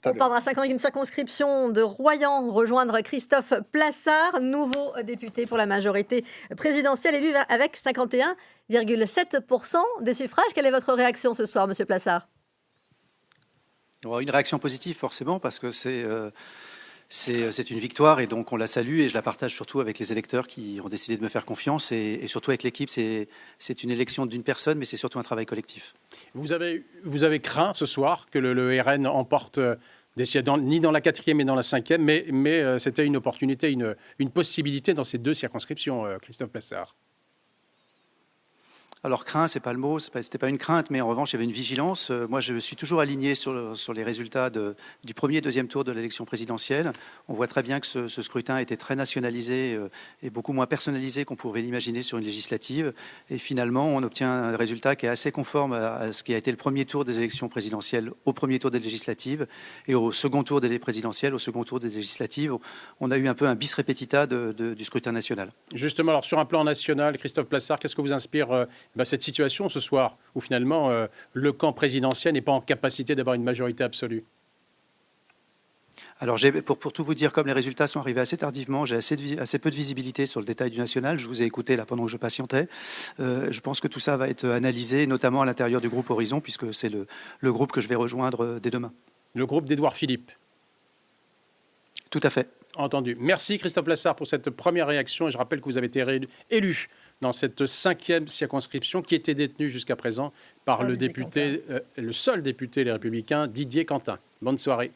On part dans la 5e circonscription de Royan, rejoindre Christophe Plassard, nouveau député pour la majorité présidentielle, élu avec 51,7% des suffrages. Quelle est votre réaction ce soir, Monsieur Plassard? Une réaction positive, forcément, parce que c'est une victoire et donc on la salue et je la partage surtout avec les électeurs qui ont décidé de me faire confiance et surtout avec l'équipe. C'est une élection d'une personne, mais c'est surtout un travail collectif. Vous avez craint ce soir que le RN emporte ni dans la 4e ni dans la 5e, mais c'était une opportunité, une possibilité dans ces 2 circonscriptions, Christophe Plassard. Alors craint, c'est pas le mot, c'était pas une crainte, mais en revanche il y avait une vigilance. Moi je suis toujours aligné sur les résultats du premier et deuxième tour de l'élection présidentielle. On voit très bien que ce scrutin était très nationalisé et beaucoup moins personnalisé qu'on pouvait l'imaginer sur une législative. Et finalement on obtient un résultat qui est assez conforme à ce qui a été le premier tour des élections présidentielles, au premier tour des législatives et au second tour des présidentielles, au second tour des législatives. On a eu un peu un bis repetita du scrutin national. Justement, alors sur un plan national, Christophe Plassard, qu'est-ce que vous inspire cette situation ce soir où finalement le camp présidentiel n'est pas en capacité d'avoir une majorité absolue? Alors, pour tout vous dire, comme les résultats sont arrivés assez tardivement, j'ai assez peu de visibilité sur le détail du national. Je vous ai écouté là pendant que je patientais. Je pense que tout ça va être analysé, notamment à l'intérieur du groupe Horizon, puisque c'est le groupe que je vais rejoindre dès demain. Le groupe d'Édouard Philippe. Tout à fait. Entendu. Merci Christophe Plassard pour cette première réaction. Et je rappelle que vous avez été élu dans cette 5e circonscription qui était détenue jusqu'à présent par le seul député Les Républicains, Didier Quentin. Bonne soirée.